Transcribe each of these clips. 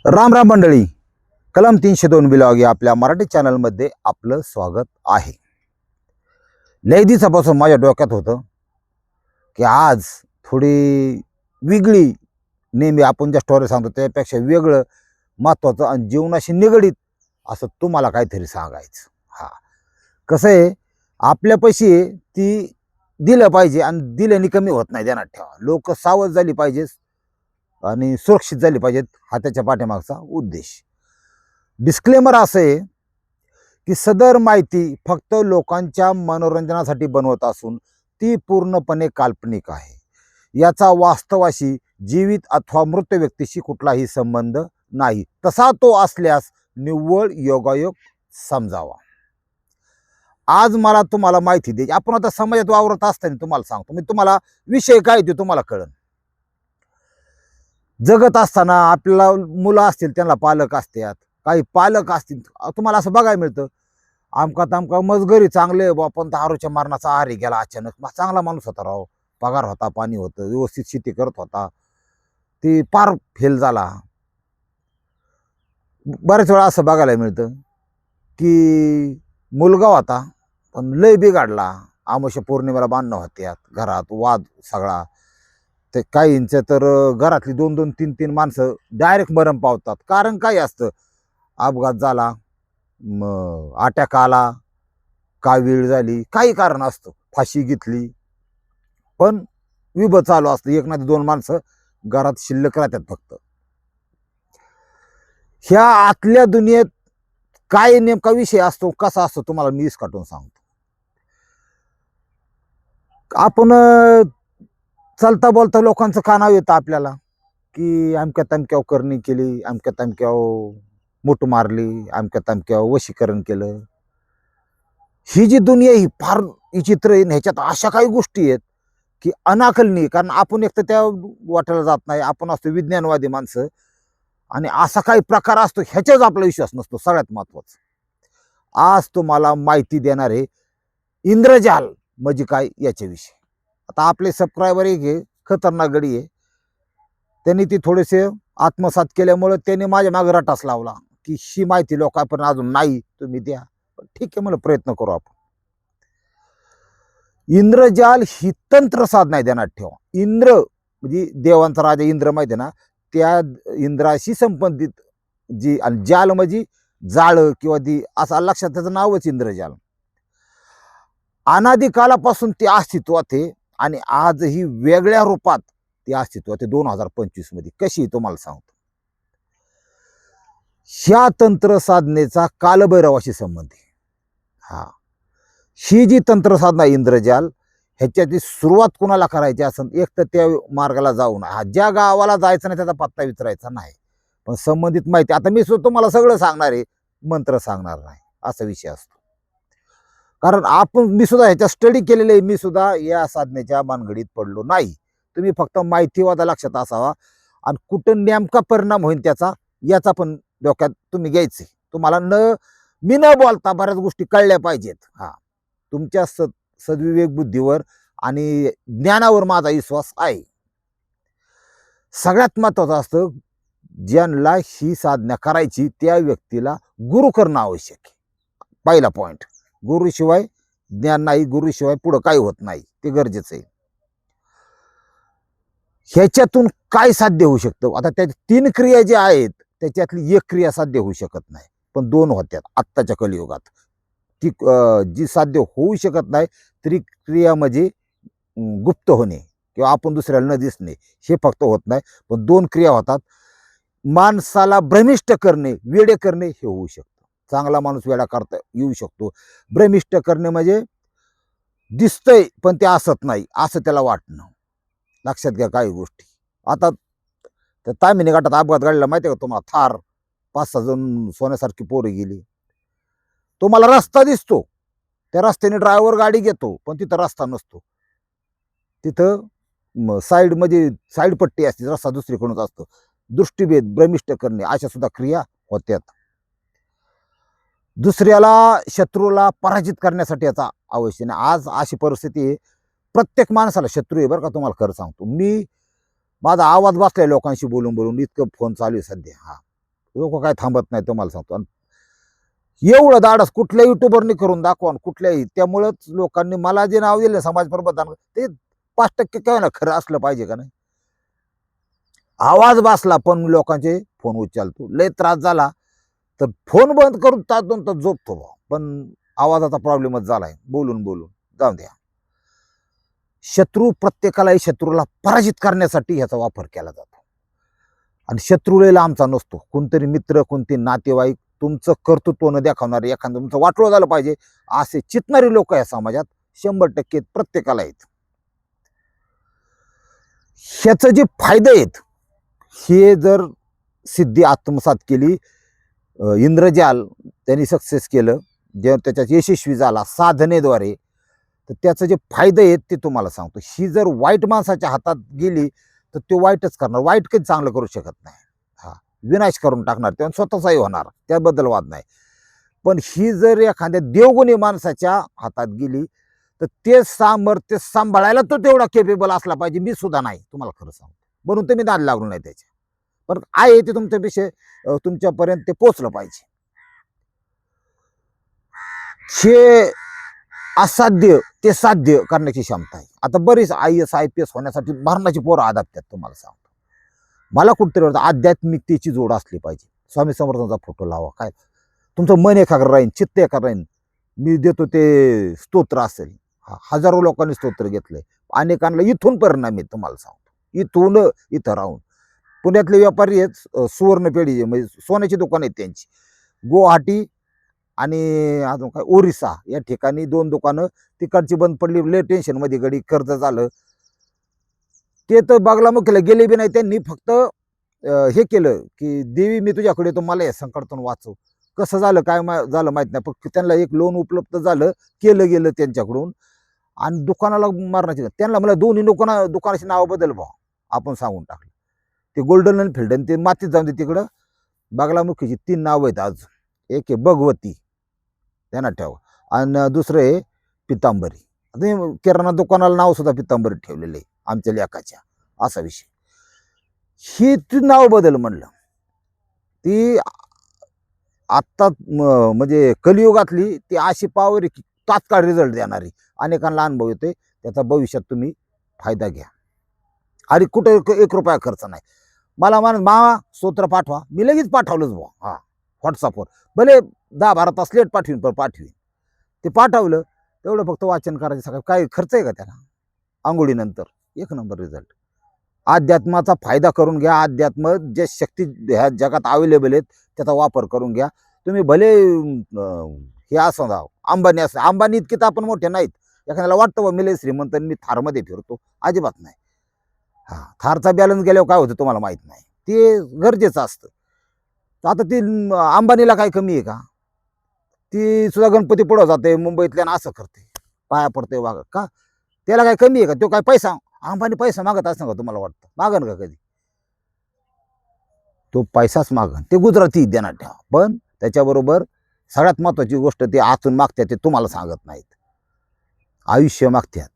राम राम मंडळी, कलम 302 ब्लॉग या आपल्या मराठी चॅनलमध्ये आपलं स्वागत आहे. लय दिवसापासून माझ्या डोक्यात होतं की आज थोडी वेगळी, नेहमी आपण ज्या स्टोरी सांगतो त्यापेक्षा वेगळं, महत्त्वाचं आणि जीवनाशी निगडीत असं तुम्हाला काहीतरी सांगायचं. हां, कसं आहे, आपल्यापाशी आहे ती दिलं पाहिजे आणि दिल्याने कमी होत नाही, ध्यानात ठेवा. लोक सावध झाली पाहिजे आणि सुरक्षित झाली पाहिजेत, हा त्याच्या पाठीमागचा उद्देश. डिस्क्लेमर असं आहे की सदर माहिती फक्त लोकांच्या मनोरंजनासाठी बनवत असून ती पूर्णपणे काल्पनिक आहे. याचा वास्तवाशी, जीवित अथवा मृत व्यक्तीशी कुठलाही संबंध नाही. तसा तो असल्यास निव्वळ योगायोग समजावा. आज मला तुम्हाला माहिती द्यायची. आपण आता समाजात वावरत असताना तुम्हाला सांगतो, मी तुम्हाला विषय काय ते तुम्हाला कळन. जगत असताना आपल्याला मुलं असतील, त्यांना पालक असतात, काही पालक असतील, तुम्हाला असं बघायला मिळतं, आमका तमका मजगरी चांगले बा, पण दारूच्या मरणाचा आहारी गेला अचानक. चांगला माणूस होता राव, पगार होता, पाणी होतं, व्यवस्थित शेती करत होता, ती पार फेल झाला. बऱ्याच वेळा असं बघायला मिळतं की मुलगा होता पण लय बिघडला, आमुष्य पौर्णिमेला बांधणं होत्यात, घरात वाद सगळा. ते काहींचं तर घरातली 2-2, 3-3 माणसं डायरेक्ट मरण पावतात. कारण काय असतं, अपघात झाला, अटॅक आला, कावीळ झाली, काही कारण असतं, फाशी घेतली, पण विभं चालू असतं. एक ना 2 माणसं घरात शिल्लक राहतात फक्त. ह्या आतल्या दुनियेत काय नेमका विषय असतो, कसा असतो, तुम्हाला मी काटून सांगतो. आपण चालता बोलता लोकांचं कानावर येतं आपल्याला की अमक्या तमक्यावर करणी केली, अमक्या तमक्यावर मूठ मारली, अमक्या तमक्यावर वशीकरण केलं. ही जी दुनिया ही फार विचित्र आहे. ह्याच्यात अशा काही गोष्टी आहेत की अनाकलनीय. कारण आपण एक तर त्या वाटेला जात नाही, आपण असतो विज्ञानवादी माणसं, आणि असा काही प्रकार असतो ह्याच्याच आपला विश्वास नसतो. सगळ्यात महत्वाचं, आज तुम्हाला माहिती देणार आहे इंद्रजाल म्हणजे काय याच्याविषयी. आता आपले सबस्क्रायबर एक आहे, खतरनाक गडी आहे, त्यांनी ती थोडेसे आत्मसात केल्यामुळे त्यांनी माझ्या मागे रटास लावला की ही माहिती लोकांपर्यंत अजून नाही, तुम्ही द्या. ठीक आहे, मला प्रयत्न करू आपण. इंद्रजाल ही तंत्र साधना, ध्यानात ठेवा. इंद्र म्हणजे देवांचा राजा इंद्र, माहिती आहे ना, त्या इंद्राशी संबंधित जी, आणि जाल म्हणजे जाळ किंवा ती, असं लक्षात, त्याचं नावच इंद्रजाल. अनादी कालापासून ते अस्तित्वात आहे आणि आजही वेगळ्या रूपात ते अस्तित्वात आहे 2025 मध्ये. कशी तुम्हाला सांगतो. ह्या तंत्र साधनेचा कालभैरवाशी संबंध आहे. हा, ही जी तंत्र साधना इंद्रजाल, ह्याच्याची सुरुवात कुणाला करायची असेल, एक तर त्या मार्गाला जाऊन, हा ज्या गावाला जायचं नाही त्याचा पत्ता विचारायचा नाही, पण संबंधित माहिती, आता मी तुम्हाला सगळं सांगणार आहे, मंत्र सांगणार नाही, असा विषय असतो. कारण मी सुद्धा ह्याच्या स्टडी केलेले आहे, मी सुद्धा या साधनेच्या भानगडीत पडलो नाही. तुम्ही फक्त माहिती वादा लक्षात असावा, आणि कुठं नेमका परिणाम होईल त्याचा, याचा पण डोक्यात तुम्ही घ्यायचे. तुम्हाला मी न बोलता बऱ्याच गोष्टी कळल्या पाहिजेत. हा, तुमच्या सद्विवेक बुद्धीवर आणि ज्ञानावर माझा विश्वास आहे. सगळ्यात महत्वाचं असतं, ज्यांना ही साधना करायची त्या व्यक्तीला गुरु करणं आवश्यक आहे. पहिला पॉइंट, गुरुशिवाय ज्ञान नाही, गुरुशिवाय पुढं काही होत नाही, ते गरजेचं आहे. ह्याच्यातून काय साध्य होऊ शकतं, आता त्या 3 क्रिया ज्या आहेत त्याच्यातली एक क्रिया साध्य होऊ शकत नाही, पण 2 होत्यात आत्ताच्या कलियुगात. ती जी साध्य होऊ शकत नाही, तरी क्रिया म्हणजे गुप्त होणे किंवा आपण दुसऱ्याला न दिसणे, हे फक्त होत नाही, पण 2 क्रिया होतात. माणसाला भ्रमिष्ट करणे, वेडे करणे, हे होऊ शकतं. चांगला माणूस वेडा करता येऊ शकतो. भ्रमिष्ट करणे म्हणजे दिसतंय पण ते असत नाही असं त्याला वाटणं. लक्षात घ्या काही गोष्टी. आता त्या तामिनी घाटात अपघात घडला, माहिती आहे का तुम्हाला? थार 5-6 जण सोन्यासारखी पोरं गेली. तुम्हाला रस्ता दिसतो, त्या रस्त्याने ड्रायव्हर गाडी घेतो, पण तिथं रस्ता नसतो. तिथं साईड म्हणजे साईड पट्टी असते, रस्ता दुसरीकडूनच असतो. दृष्टीभेद, भ्रमिष्ट करणे, अशा सुद्धा क्रिया होत्यात. दुसऱ्याला, शत्रूला पराजित करण्यासाठी याचा आवश्यक नाही. आज अशी परिस्थिती आहे, प्रत्येक माणसाला शत्रू आहे बरं का. तुम्हाला खरं सांगतो, मी माझा आवाज बसलाय लोकांशी बोलून बोलून, इतकं फोन चालू आहे सध्या. हा, लोक काय थांबत नाही तुम्हाला सांगतो. आणि एवढं धाडस कुठल्या युट्यूबरनी करून दाखवा, कुठल्याही. त्यामुळंच लोकांनी मला जे नाव दिलं समाज प्रबोधन, ते 5% काय ना खरं असलं पाहिजे का नाही. आवाज बसला पण लोकांचे फोन उचलतो. लय त्रास झाला तर फोन बंद करून तास 2 तास झोपतो बा. पण आवाजाचा प्रॉब्लेमच झालाय बोलून बोलून. जाऊ द्या. शत्रू प्रत्येकालाही शत्रूला पराजित करण्यासाठी ह्याचा वापर केला जातो. आणि शत्रू लय लांबचा नसतो. कोणतरी मित्र, कोणते नातेवाईक तुमचं कर्तृत्व न दाखवणारे, एखादं तुमचं वाटोळं झालं पाहिजे असे चितणारे लोक या समाजात 100% प्रत्येकाला आहेत. ह्याचं जे फायदे आहेत, हे जर सिद्धी आत्मसात केली, इंद्रजाल त्यांनी सक्सेस केलं, जेव्हा त्याच्यात यशस्वी झाला साधनेद्वारे, तर त्याचं जे फायदे आहेत ते तुम्हाला सांगतो. ही जर वाईट माणसाच्या हातात गेली तर ते वाईटच करणार. वाईट काही चांगलं करू शकत नाही. हा, विनाश करून टाकणार, तेव्हा स्वतःचाही होणार, त्याबद्दल वाद नाही. पण ही जर एखाद्या देवगुणी माणसाच्या हातात गेली तर ते सामर्थ्य सांभाळायला तो तेवढा केपेबल असला पाहिजे. मी सुद्धा नाही, तुम्हाला खरं सांगतो. म्हणून तुम्ही दाद लागलो नाही त्याच्या. पण आहे ते तुमच्याविषयी, तुमच्यापर्यंत ते पोचलं पाहिजे. हे असाध्य ते साध्य करण्याची क्षमता आहे. आता बरीच IAS IPS होण्यासाठी मरणाची पोरं आदाबतात, तुम्हाला सांगतो. मला कुठतरी वाटतं आध्यात्मिकतेची जोड असली पाहिजे. स्वामी समर्थांचा फोटो लावा, काय तुमचं मन एकाग्र राहीन, चित्त एकाग्र राहीन. मी देतो ते स्तोत्र असेल, हजारो लोकांनी स्तोत्र घेतलंय, अनेकांना इथून परिणाम आहे, तुम्हाला सांगतो. इथून इथं राहून पुण्यातले व्यापारी आहेत, सुवर्णपेढी म्हणजे सोन्याची दुकान आहेत त्यांची, गुवाहाटी आणि अजून काय ओरिसा या ठिकाणी 2 दुकानं तिकडची बंद पडली. लय टेन्शनमध्ये गडी, कर्ज झालं. ते तर बागलामुखीला गेले बी नाही. त्यांनी फक्त हे केलं की देवी मी तुझ्याकडे येतो, मला या संकटातून वाचव. कसं झालं काय झालं माहित नाही, फक्त त्यांना एक लोन उपलब्ध झालं, केलं गेलं त्यांच्याकडून. आणि दुकानाला मारण्याची त्यांना मला दोन्ही दुकानाची नावं बदल भाव आपण सांगून टाकलं. ते गोल्डन आणि फिल्डन ते मातीत जाऊन दे तिकडं. बागलामुखीची 3 नावं आहेत आज. एक आहे भगवती, त्यांना ठेवा, आणि दुसरं आहे पितांबरी. आता किराणा दुकानाला नाव सुद्धा पितांबरी ठेवलेलं आहे आमच्या लेकाच्या, असा विषय. ही ती नाव बदल म्हणलं. ती आत्ता म्हणजे कलियुगातली ती अशी पावर आहे की तात्काळ रिझल्ट देणारी, अनेकांना अनुभव येतोय. त्याचा भविष्यात तुम्ही फायदा घ्या. आणि कुठे 1 रुपया खर्च नाही. मला मामा स्तोत्र पाठवा, मी लगेच पाठवलंच बुवा. हा, व्हॉट्सअपवर भले 10-12 तास लेट पाठवीन, पण पाठवीन. ते पाठवलं, तेवढं फक्त वाचन करायचं सकाळी. काय खर्च आहे का त्याला? आंघोळीनंतर 1 नंबर रिझल्ट. अध्यात्माचा फायदा करून घ्या. अध्यात्म जे शक्ती ह्या जगात अवेलेबल आहेत त्याचा वापर करून घ्या. तुम्ही भले हे असं जाव अंबानी असं, अंबानी इतके तर आपण मोठे नाहीत. एखाद्याला वाटतं बा मी लय श्रीमंत मी थारमध्ये फिरतो, अजिबात नाही. हा, थारचा बॅलन्स गेल्यावर काय होतं तुम्हाला माहित नाही, ते गरजेचं असतं. तर आता ती अंबानीला काय कमी आहे का? ती सुद्धा गणपती पुढं जाते, मुंबईतल्या असं करते, पाया पडते वाग का? त्याला काय कमी आहे का? तो काय पैसा, अंबानी पैसा मागत असं का तुम्हाला वाटतं? मागन का कधी? तो पैसाच मागन. ते गुजराती देणार ठेवा. पण त्याच्याबरोबर सगळ्यात महत्वाची गोष्ट ते आतून मागतात, ते तुम्हाला सांगत नाहीत. आयुष्य मागतात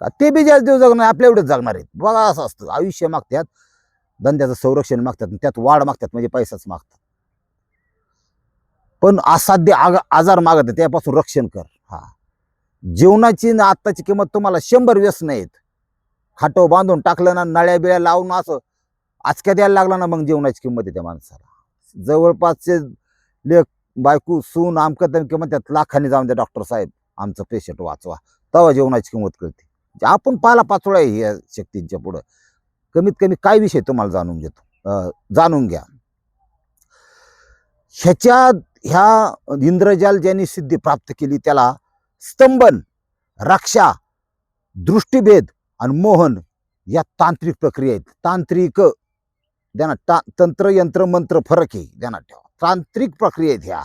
का? ते बी जास्त दिवस जगणार, आपल्या एवढेच जगणार आहेत बघा. असं असतं, आयुष्य मागतात, धंद्याचं संरक्षण मागतात, त्यात वाढ मागतात, म्हणजे पैसाच मागतात. पण असाध्य आजार मागत आहे, त्यापासून रक्षण कर. हा, जीवनाची आत्ताची किंमत तुम्हाला 100 व्यसन आहेत. खाटो बांधून टाकलं ना, नळ्या बिळ्या लावून असं आचक्या द्यायला लागला ना, मग जीवनाची किंमत आहे त्या माणसाला. जवळपासचे लेख बायको सून आमकं तमकं म्हणतात, लाखांनी जाऊन द्या डॉक्टर साहेब आमचं पेशंट वाचवा, तेव्हा जीवनाची किंमत कळते. आपण पाला पाचोळा आहे या शक्तींच्या पुढं. कमीत कमी काय विषय तुम्हाला जाणून घेतो, जाणून घ्या. ह्या इंद्रजाल ज्यांनी सिद्धी प्राप्त केली त्याला स्तंभन, रक्षा, दृष्टीभेद आणि मोहन या तांत्रिक प्रक्रिया आहेत. तांत्रिक ध्यानात, तंत्र यंत्र मंत्र फरक आहे, ध्यानात ठेवा. तांत्रिक प्रक्रिया आहेत ह्या.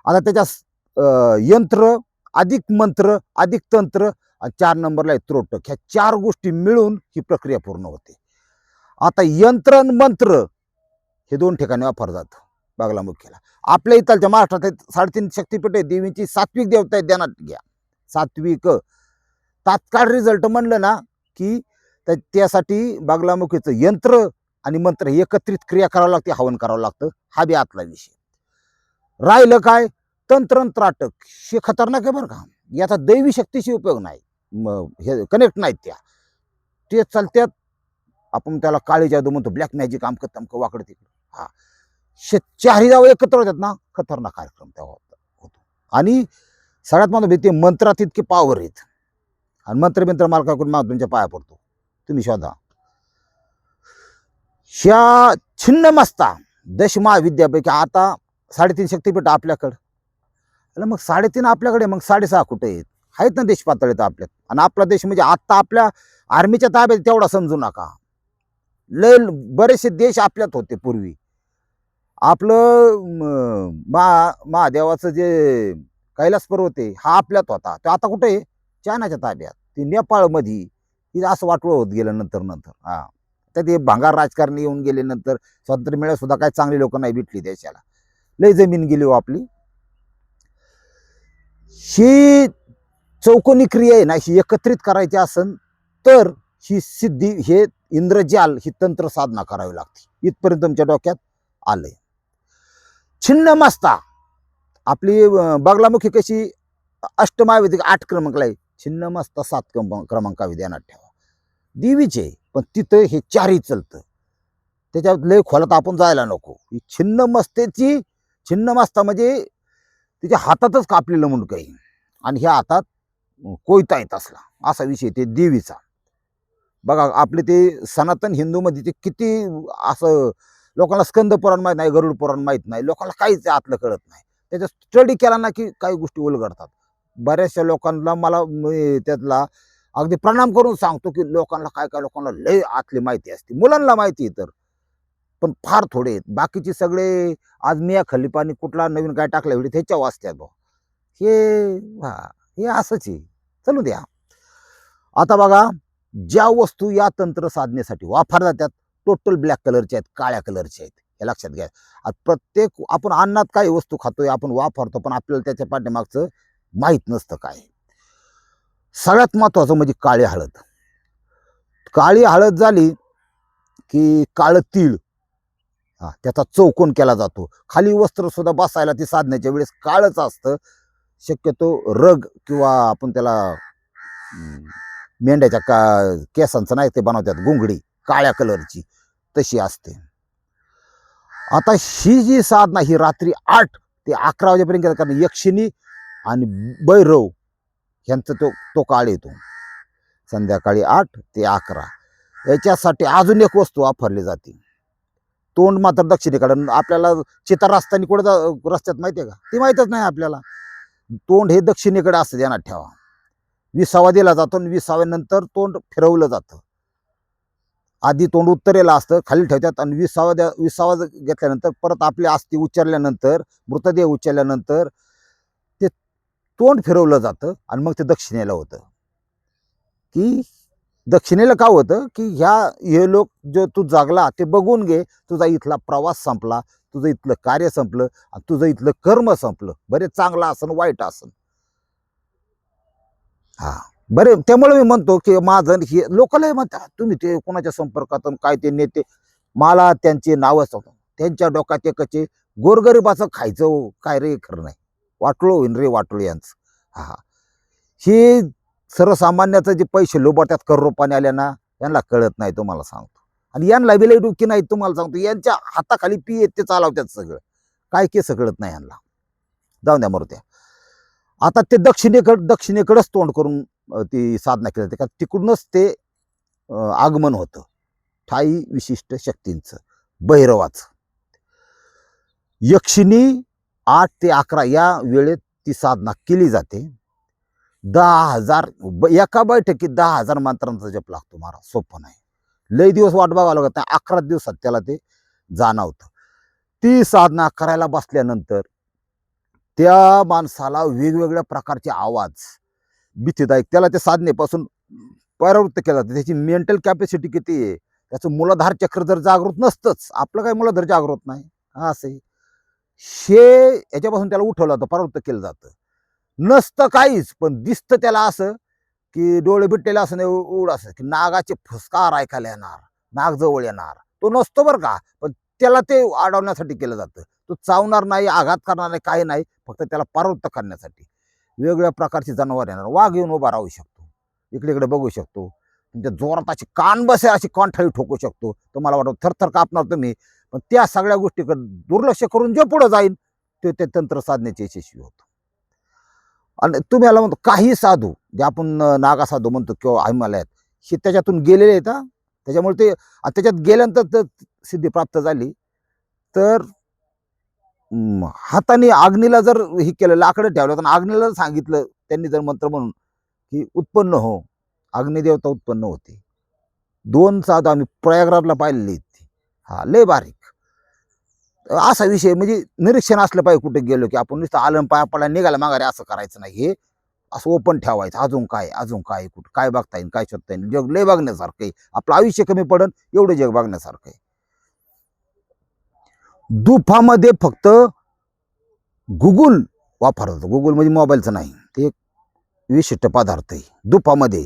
आता त्याच्या यंत्र अधिक मंत्र अधिक तंत्र आणि 4 नंबरला आहे त्रोटक. ह्या 4 गोष्टी मिळून ही प्रक्रिया पूर्ण होते. आता यंत्र आणि मंत्र हे 2 ठिकाणी वापरलं जातं बागलामुखीला. आपल्या इथलच्या महाराष्ट्रात 3.5 शक्तिपीठ आहे, देवींची सात्विक देवता आहे, ध्यानात घ्या. सात्विक तात्काळ रिझल्ट म्हणलं ना की त्यासाठी बागलामुखीचं यंत्र आणि मंत्र एकत्रित क्रिया करावं लागते, हवन करावं लागतं. हा बी आतला विषय. राहिलं काय तंत्र आणि त्राटक, हे खतरनाक आहे बरं का. याचा दैवी शक्तीशी उपयोग नाही, हे कनेक्ट नाहीत त्या, ते चालत्यात. आपण त्याला काळी जादू म्हणतो, ब्लॅक मॅजिक, आमकं तमकं वाकडं तिकडं. हा, चारही जावं एकत्र होतात ना, खतरनाक कार्यक्रम तेव्हा होतो. आणि सगळ्यात महत्त्वाचं ते मंत्रात इतके पॉवर आहेत. आणि मंत्र मला काय करून तुमच्या पाया पडतो, तुम्ही शोधा. ह्या छिन्नमस्ता दशमहाविद्यापैकी आता 3.5 शक्तीपीठ आपल्याकडं. मग 3.5 आपल्याकडे, मग 6.5 कुठे आहेत ना देश पातळीत आपल्यात. आणि आपला देश म्हणजे आता आपल्या आर्मीच्या ताब्यात तेवढा समजू नका. लय बरेचसे देश आपल्यात होते पूर्वी. आपलं महादेवाचं जे कैलास पर्वत आहे हा आपल्यात होता, तो आता कुठे आहे? चायनाच्या ताब्यात. ती नेपाळमध्ये, ती असं वाटवं होत गेलं नंतर. हा, तर ते भांगार राजकारणी येऊन गेले नंतर. स्वातंत्र्य मिळायला सुद्धा काही चांगली लोक नाही भेटली देशाला, लय जमीन गेली हो आपली. ही चौकोनी क्रिया आहे ना, ही एकत्रित करायची असन तर ही सिद्धी, हे इंद्रजाल, ही तंत्र साधना करावी लागते. इथपर्यंत तुमच्या डोक्यात आलंय. छिन्नमस्ता आपली बगलामुखी कशी अष्टमाविधी 8 क्रमांकला आहे, छिन्नमस्ता 7 क्रमांकावी ध्यानात ठेवा. देवीचे पण तिथं हे 4ही चलतं. त्याच्यात लय खोलात आपण जायला नको. ही छिन्नमस्तेची, छिन्नमस्ता म्हणजे तिच्या हातातच कापलेलं मुंडकं आहे आणि ह्या हातात कोयता येत असला, असा विषय ते देवीचा. बघा आपले ते सनातन हिंदूमध्ये ते किती असं, लोकांना स्कंद पुराण माहीत नाही, गरुड पुराण माहीत नाही, लोकांना काहीच आतलं कळत नाही. त्याचा स्टडी केला ना की काही गोष्टी उलगडतात. बऱ्याचशा लोकांना मला त्यातला अगदी प्रणाम करून सांगतो की लोकांना काय लोकांना लय आतली माहिती असते, मुलांना माहिती तर पण फार थोडे आहेत. बाकीचे सगळे आज मिया खलिफानी कुठला नवीन काय टाकलं व्हिडिओ त्याच्या वाचत्यात भाऊ. हे हे असंच आहे, चलू द्या. आता बघा, ज्या वस्तू या तंत्र साधनेसाठी वापरल्या जातात टोटल ब्लॅक कलरच्या आहेत, काळ्या कलरच्या आहेत, हे लक्षात घ्या. प्रत्येक आपण अन्नात काही वस्तू खातोय, आपण वापरतो, पण आपल्याला त्याच्या पाठीमागचं माहीत नसतं काय. सगळ्यात महत्वाचं म्हणजे काळी हळद. काळी हळद झाली की काळं तीळ, त्याचा चौकोन केला जातो. खाली वस्त्र सुद्धा बसायला ती साधण्याच्या वेळेस काळच असतं. शक्यतो रग किंवा आपण त्याला मेंढ्याच्या केसांचं नाही ते बनवतात गुंगडी, काळ्या कलरची तशी असते. आता ही जी साधना ही रात्री 8 ते 11 वाजेपर्यंत, कारण यक्षिणी आणि भैरव ह्यांचं तो काळ येतो संध्याकाळी 8 ते 11. याच्यासाठी अजून एक वस्तू वापरली जाते. तोंड मात्र दक्षिणेकडे. आपल्याला चिता रस्त्याने कुठं रस्त्यात माहिती आहे का, ती माहीतच नाही आपल्याला. तोंड हे दक्षिणेकडे असतं, ध्यानात ठेवा. विसावा दिला जातो आणि विसाव्यानंतर तोंड फिरवलं जातं. आधी तोंड उत्तरेला असतं, खाली ठेवतात आणि विसावा घेतल्यानंतर परत आपली अस्थी उच्चारल्यानंतर, मृतदेह उच्चारल्यानंतर ते तोंड फिरवलं जातं आणि मग ते दक्षिणेला होतं. की दक्षिणेला का होतं की हे लोक जो तू जागला ते बघून घे, तुझा इथला प्रवास संपला, तुझं इथलं कार्य संपलं आणि तुझं इथलं कर्म संपलं. बरे चांगलं असन वाईट असन. बरे त्यामुळे मी म्हणतो की माझं हे लोकांना म्हणतात तुम्ही ते कोणाच्या संपर्कात काय ते नेते, मला त्यांचे नावच सांगतो. त्यांच्या डोक्यात एकचे गोरगरिबाचं खायचं काय रे, खरं नाही. वाटलो होईन रे वाटलो यांचं. हे सर्वसामान्याचं जे पैसे लोबाट्यात करोडपाने आल्या ना, यांना कळत नाही तुम्हाला सांगतो. आणि यांना विलय डुकी नाही तुम्हाला सांगतो. यांच्या हाताखाली पी येत ते चालवतात सगळं, काय केस कळत नाही यांना. जाऊन द्या मरत्या. आता ते दक्षिणेकडेच तोंड करून ती साधना केली जाते, का तिकडूनच ते आगमन होतं ठाई विशिष्ट शक्तींचं, भैरवाचं. यक्षिणी 8 ते 11 या वेळेत ती साधना केली जाते. 10,000 एका बैठकीत 10,000 मंत्रांचा जप लागतो महाराज, सोपं नाही. लय दिवस वाट बघावं लागत नाही, 11 दिवसात त्याला ते जाणवतं. ती साधना करायला बसल्यानंतर त्या माणसाला वेगवेगळ्या प्रकारचे आवाज भीतीदायक, त्याला त्या साधनेपासून परावृत्त केलं जातं. त्याची मेंटल कॅपॅसिटी किती आहे, त्याचं मूलाधार चक्र जर जागृत नसतंच, आपलं काही मूलाधार जागृत नाही, हा असे हे याच्यापासून त्याला उठवलं जातं, परावृत्त केलं जातं. नसतं काहीच, पण दिसतं त्याला असं की डोळे बिटलेले असं नाही, उड असं की नागाचे फुसकार ऐकायला येणार, नाग जवळ येणार, तो नसतो बरं का, पण त्याला ते अडवण्यासाठी केलं जातं. तो चावणार नाही, आघात करणार नाही, काही नाही, फक्त त्याला परावृत्त करण्यासाठी. वेगवेगळ्या प्रकारची जनावर येणार, वाघ येऊन उभा राहू शकतो, इकडे इकडे बघू शकतो, तुमच्या जोरात अशी कान बसे अशी कानठळी ठोकू शकतो, तुम्हाला वाटतं थरथर कापणार तुम्ही. पण त्या सगळ्या गोष्टीकडे दुर्लक्ष करून जे पुढे जाईल ते तंत्र साधण्याचे यशस्वी होतं. आणि तुम्ही याला म्हणतो काही साधू जे आपण नागा साधू म्हणतो किंवा हिमालयात, हे त्याच्यातून गेलेले आहेत हा. त्याच्यामुळे ते त्याच्यात गेल्यानंतर तर सिद्धी प्राप्त झाली. तर हाताने अग्नीला जर हे केलं, लाकडं ठेवलं तर अग्नीला सांगितलं त्यांनी जर मंत्र म्हणून की उत्पन्न हो, अग्निदेवता उत्पन्न होते. 2 साधू आम्ही प्रयागराजला पाहिलेले आहेत. हा लय बारीक असा विषय, म्हणजे निरीक्षण असलं पाहिजे कुठे गेलो की आपण नुसतं आलं पाया पडला निघाला माघारी असं करायचं नाही. हे असं ओपन ठेवायचं, अजून काय कुठं काय बघता येईल, काय शोधता येईल. जग लय बघण्यासारखं आहे, आपलं आयुष्य कमी पडन एवढं जग बघण्यासारखं आहे. दुफामध्ये फक्त गुगल वापरतो. गुगल म्हणजे मोबाईलचं नाही, ते एक विशिष्ट पदार्थ आहे. दुफामध्ये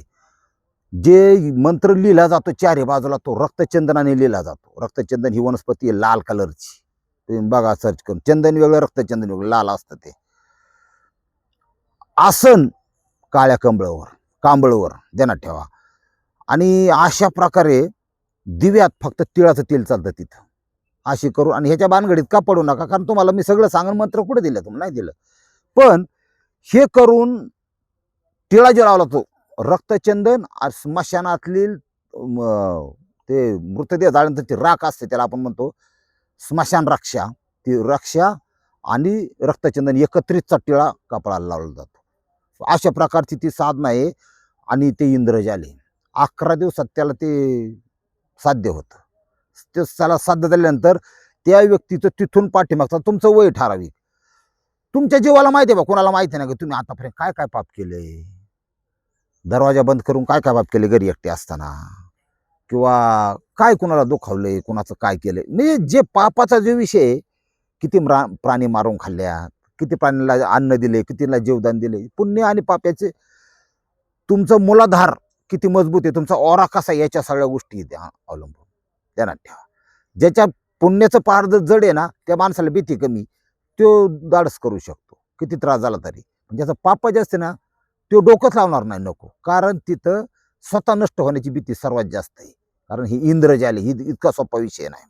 जे मंत्र लिहिला जातो चारही बाजूला तो रक्तचंदनाने लिहिला जातो. रक्तचंदन ही वनस्पती आहे लाल कलरची, तुम्ही बघा सर्च करून. चंदन वेगळं, रक्तचंदन वेगळं, लाल असतं ते. आसन काळ्या कांबळवर ध्यानात ठेवा. आणि अशा प्रकारे दिव्यात फक्त तिळाचं तेल चालतं तिथं. अशी करू आणि ह्याच्या भानगडीत का पडू नका, कारण तुम्हाला मी सगळं सांगून मंत्र कुठे दिलं, तुम्हाला नाही दिलं. पण हे करून तिळा जो लावला तो रक्तचंदन, स्मशानातली ते मृतदेह जाळल्यानंतर ती राख असते, त्याला आपण म्हणतो स्मशान रक्षा. ती रक्षा आणि रक्तचंदन एकत्रितचा टिळा कपाळाला लावला जातो. अशा प्रकारची ती साधना आहे. आणि ते इंद्रजाल आहे. 11 दिवसात त्याला ते साध्य होतं. ते त्याला साध्य झाल्यानंतर त्या व्यक्तीचं तिथून पाठीमागचा तुमचं वय ठराविक. तुमच्या जीवाला माहिती आहे बा, कोणाला माहिती नाही की तुम्ही आतापर्यंत काय काय पाप केले. दरवाजा बंद करून काय काय पाप केले घरी एकटे असताना, किंवा काय कुणाला दुखावलंय, कुणाचं काय केलंय. म्हणजे जे पापाचा जो विषय आहे, किती प्राणी मारून खाल्ल्यात, किती प्राण्याला अन्न दिले, कितीला जीवदान दिले, पुण्य आणि पापाचे तुमचं मूलाधार किती मजबूत आहे, तुमचा ओरा कसा, याच्या सगळ्या गोष्टी अवलंबून. ध्यानात ठेवा. ज्याच्या पुण्याचं पहाड जर जड आहे ना, त्या माणसाला भीती कमी, तो धाडस करू शकतो किती त्रास झाला तरी. ज्याचं पाप जे असते ना, तो डोकंच लावणार नाही, नको. कारण तिथं स्वतः नष्ट होण्याची भीती सर्वात जास्त आहे. कारण ही इंद्रजाली ही इतका सोपा विषय नाही.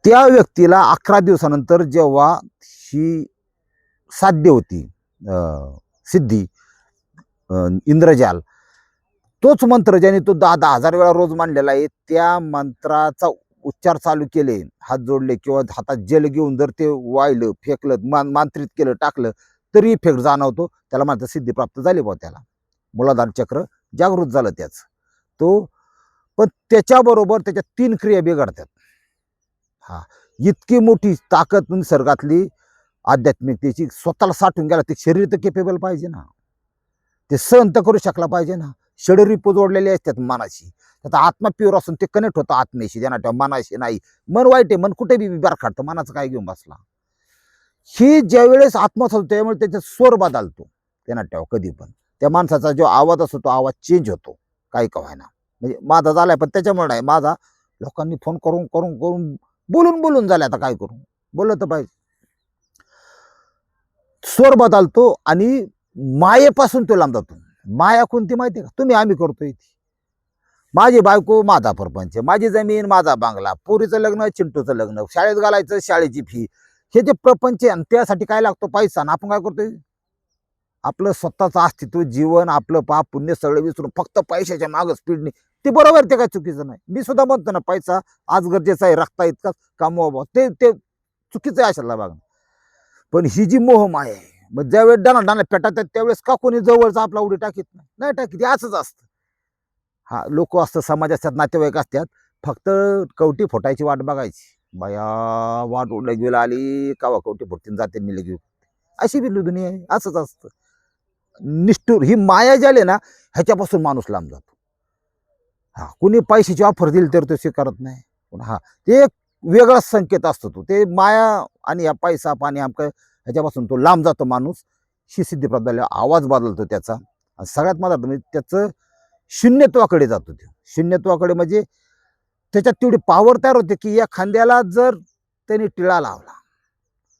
त्या व्यक्तीला 11 दिवसानंतर जेव्हा ही साध्य होती सिद्धी, इंद्रजाल, तोच मंत्र ज्याने तो 10,000 वेळा रोज मांडलेला आहे, त्या मंत्राचा उच्चार चालू केले, हात जोडले किंवा हातात जल घेऊन जर ते वाहिलं, फेकलं, मांत्रित केलं, टाकलं, तरी इफेक्ट जाणवतो. त्याला म्हणतात सिद्धी प्राप्त झाली बा. त्याला मूलाधार चक्र जागृत झालं त्याच तो. पण त्याच्याबरोबर त्याच्या 3 क्रिया बिघडतात. हा, इतकी मोठी ताकद निसर्गातली आध्यात्मिकतेची स्वतःला साठून गेला. ते शरीर तर केपेबल पाहिजे ना, ते सहन तर करू शकला पाहिजे ना. षडरिपू जोडलेले असतात मनाशी. त्याचा आत्मा प्युअर असून ते कनेक्ट होतं आत्मेशी, ज्यांना ठेवा मनाशी नाही. मन वाईट आहे, मन कुठे बी बार काढतं, मनाचं काय घेऊन बसला. ही ज्यावेळेस आत्मा होतो त्यामुळे त्याचा स्वर बदलतो. त्यांना ठेवा कधी पण त्या माणसाचा जो आवाज असतो तो आवाज चेंज होतो, काही का व्हायना. म्हणजे माझा झालाय, पण त्याच्यामुळे नाही, माझा लोकांनी फोन करून करून करून बोलून झाले. आता काय करू, बोललं तर पाहिजे. स्वर बदलतो आणि मायेपासून तो लांब जातो. माया कोणती माहिती का, तुम्ही आम्ही करतोय ती. माझी बायको माझा परपंच, माझी जमीन माझा बांगला, पोरीचं लग्न चिंटूचं लग्न, शाळेत घालायचं शाळेची फी, हे जे प्रपंच आहे. आणि त्यासाठी काय लागतो, पैसा. आणि आपण काय करतोय, आपलं स्वतःचं अस्तित्व, जीवन, आपलं पाप पुण्य सगळं विसरून फक्त पैशाच्या मागं स्पीडने. ते बरोबर, ते काय चुकीचं नाही. मी सुद्धा म्हणतो ना, पैसा आज गरजेचा आहे, रक्ता इतका कमवा, ते चुकीचं आहे अशाला बघा. पण ही जी मोहमाया आहे, मग ज्यावेळेस डाना पेटातात त्यावेळेस का कोणी जवळचा आपला उडी टाकीत नाही टाकीत. असंच असतं. हा, लोक असतं, समाज असतात, नातेवाईक असतात, फक्त कवटी फुटायची वाट बघायची. बाया वाट गेला आली कावा कवटी फुटतीन जाते मी लगेच. अशी बी दुनिया आहे. असंच असतं. निष्ठुर ही माया झाली ना, ह्याच्यापासून माणूस लांब जातो. हा, कुणी पैशाची ऑफर दिली तर तो स्वीकारत नाही. हा, ते एक वेगळाच संकेत असतो तो. ते माया आणि या पैसा पाणी आमचं ह्याच्यापासून तो लांब जातो माणूस. ही सिद्धी प्राप्त झाली, आवाज बदलतो त्याचा. आणि सगळ्यात महत्त्वाचं म्हणजे त्याचं शून्यत्वाकडे जातो. तो शून्यत्वाकडे म्हणजे त्याच्यात तेवढी पावर तयार होते की या खांद्याला जर त्यांनी टिळा लावला,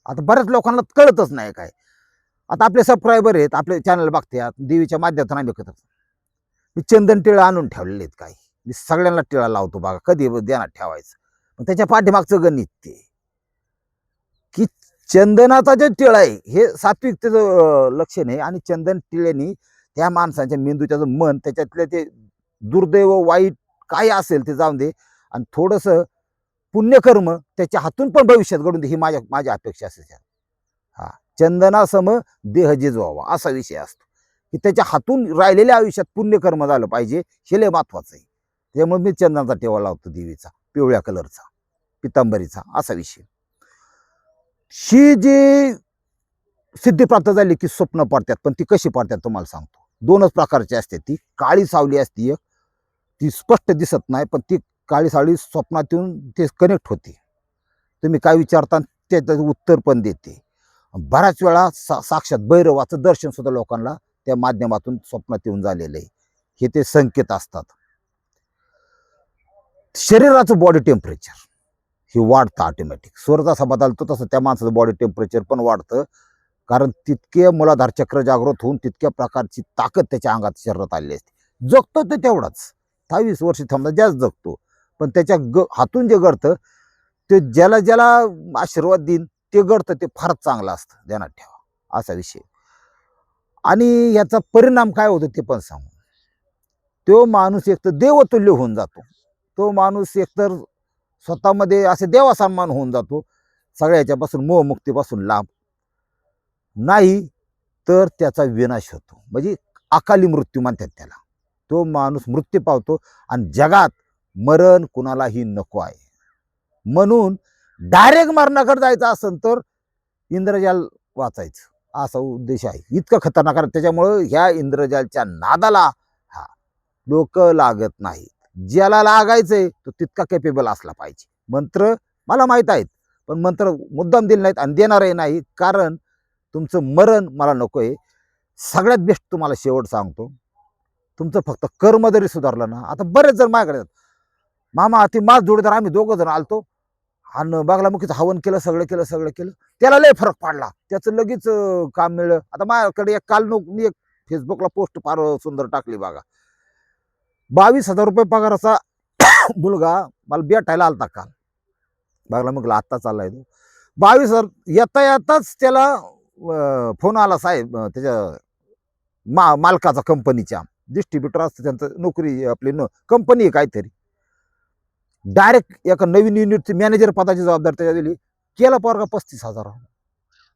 आता बऱ्याच लोकांना कळतच नाही काय. आता आपले सबस्क्रायबर आहेत, आपले चॅनल बघतात, देवीच्या माध्यमातून आम्ही करतात. मी चंदन टिळा आणून ठेवलेले आहेत काही, मी सगळ्यांना टिळा लावतो बघा, कधी ध्यानात ठेवायचं. पण त्याच्या पाठीमागचं गणित ते की चंदनाचा जे टिळा आहे हे सात्विकतेचं लक्षण आहे, आणि चंदन टिळ्यानी त्या माणसाच्या मेंदूच्या मन, त्याच्यातले ते दुर्दैव वाईट काय असेल ते जाऊन दे, आणि थोडंसं पुण्यकर्म त्याच्या हातून पण भविष्यात घडून दे, ही माझी अपेक्षा असते. हा, चंदनासम देह जिजवावा असा विषय असतो की त्याच्या हातून राहिलेल्या आयुष्यात पुण्यकर्म झालं पाहिजे, हे लय महत्वाचं आहे. त्यामुळे मी चंदनाचा टिळा लावतो, देवीचा पिवळ्या कलरचा, पितांबरीचा, असा विषय. ही जी सिद्धी प्राप्त झाली की स्वप्न पडतात, पण ती कशी पडतात तुम्हाला सांगतो. दोनच प्रकारची असते. ती काळी सावली असते एक, ती स्पष्ट दिसत नाही, पण ती काळी सावली स्वप्नात येऊन ते कनेक्ट होते. तुम्ही काय विचारता त्याचं उत्तर पण देते. बऱ्याच वेळा साक्षात भैरवाचं दर्शन सुद्धा लोकांना त्या माध्यमातून स्वप्नात येऊन झालेलं आहे. हे ते संकेत असतात. शरीराचं बॉडी टेम्परेचर हे वाढतं ऑटोमॅटिक. स्वर जसा बदलतो तसं त्या माणसाचं बॉडी टेम्परेचर पण वाढतं, कारण तितके मूलाधार चक्र जागृत होऊन तितक्या प्रकारची ताकद त्याच्या अंगात शरीरात आलेली असते. जगतो ते तेवढाच, 28 वर्ष थांबला जास्त जगतो, पण त्याच्या हातून जे घडतं ते ज्याला ज्याला आशीर्वाद देईन ते घडतं, ते फारच चांगलं असतं, ध्यानात ठेवा, असा विषय. आणि याचा परिणाम काय होतो ते पण सांगू. तो माणूस एकतर देवतुल्य होऊन जातो, तो माणूस एकतर स्वतःमध्ये असे देवासन्मान होऊन जातो, सगळ्या ह्याच्यापासून मोहमुक्तीपासून लांब, नाही तर त्याचा विनाश होतो, म्हणजे अकाली मृत्यू म्हणतात त्याला. तो माणूस मृत्यू पावतो, आणि जगात मरण कुणालाही नको आहे. म्हणून डायरेक्ट मरणाकडे जायचं असेल तर इंद्रजाल वाचायचं असा उद्देश आहे. इतकं खतरनाक आहे, त्याच्यामुळं ह्या इंद्रजालच्या नादाला हा लोक लागत नाहीत. ज्याला लागायचंय तो तितका कॅपेबल असला पाहिजे. मंत्र मला माहीत आहेत, पण मंत्र मुद्दाम दिले नाहीत आणि देणारही नाही, कारण तुमचं मरण मला नको आहे. सगळ्यात बेस्ट तुम्हाला शेवट सांगतो, तुमचं फक्त कर्म जरी सुधारलं ना. आता बरेच जण माझ्याकडे मामा ती माझ जोडीदार आम्ही दोघं जण आलतो आणि बागलामुखीचं हवन केलं, सगळं केलं, त्याला लय फरक पडला, त्याचं लगेच काम मिळलं. आता माझ्याकडे एक काल मी एक फेसबुकला पोस्ट फार सुंदर टाकली बघा. 22,000 रुपये पगाराचा मुलगा मला भेटायला आलता काल बागलामुखीला, आत्ता चाललाय तो. 22,000 येताच त्याला फोन आला, साहेब त्याच्या मालकाचा, कंपनीच्या डिस्ट्रीब्युटर असतं त्यांचं, नोकरी आपली कंपनी आहे काहीतरी. डायरेक्ट एका नवीन युनिटची मॅनेजर पदाची जबाबदारी त्याच्या दिली. केला पोरगा 35,000.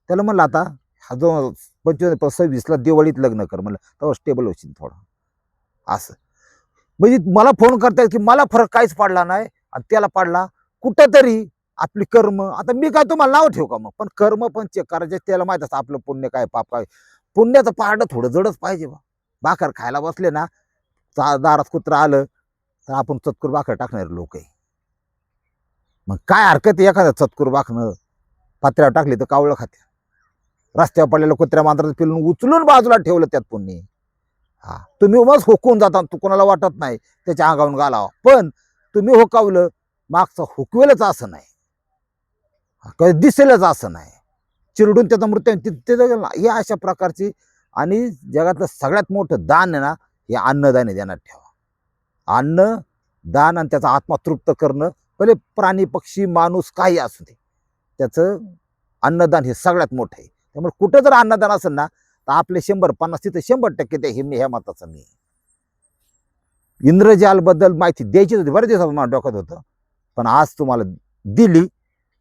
त्याला म्हणलं आता हा जो 25-26ला दिवाळीत लग्न कर म्हणलं, तेव्हा स्टेबल होशील थोडा, असं. म्हणजे मला फोन करतायत की मला फरक काहीच पडला नाही आणि त्याला पडला. कुठंतरी आपली कर्म, आता मी काय तुम्हाला नाव ठेवू का मग, पण कर्म पण चेक करायचे. त्याला माहित असतं आपलं पुण्य काय पाप काय. पुण्याचं पारडं थोडं जडच पाहिजे बा. भाकर खायला बसले ना, दारात कुत्रं आलं तर आपण चतकुर भाकर टाकणारे लोक आहे. मग काय हरकत आहे एखाद्या चतकुर भाकणं पात्र्यावर टाकली तर कावळं खात्या. रस्त्यावर पडलेलं कुत्र्या मांजराचं पिलून उचलून बाजूला ठेवलं त्यात पुण्य. हा, तुम्ही मग हुकवून जाता, तू कोणाला वाटत नाही त्याच्या अंगावून घालावं, पण तुम्ही हुकावलं मागचं हुकवेलच असं नाही, कधी दिसेलच असं नाही, चिरडून त्याचा मृत्यू हे अशा प्रकारची. आणि जगातलं सगळ्यात मोठं दान आहे ना, हे अन्नदान आहे, ध्यानात ठेवा. अन्न दान आणि त्याचा आत्मा तृप्त करणं, पहिले प्राणी पक्षी माणूस काही असू दे, त्याचं अन्नदान हे सगळ्यात मोठं आहे. त्यामुळे कुठं जर अन्नदान असेल ना तर आपले 100-50 तिथे 100% ते ह्या मताचं मी. इंद्रजाल बद्दल माहिती द्यायची होती, बरेच दिवसात मला डोक्यात होतं, पण आज तुम्हाला दिली.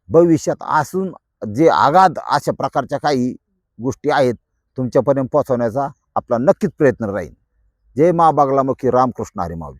भविष्यात असून जे आगाध अशा प्रकारच्या काही गोष्टी आहेत तुमच्यापर्यंत पोहोचवण्याचा आपला नक्कीच प्रयत्न राहील. जय मा बागलामुखी, रामकृष्ण हरी माऊली.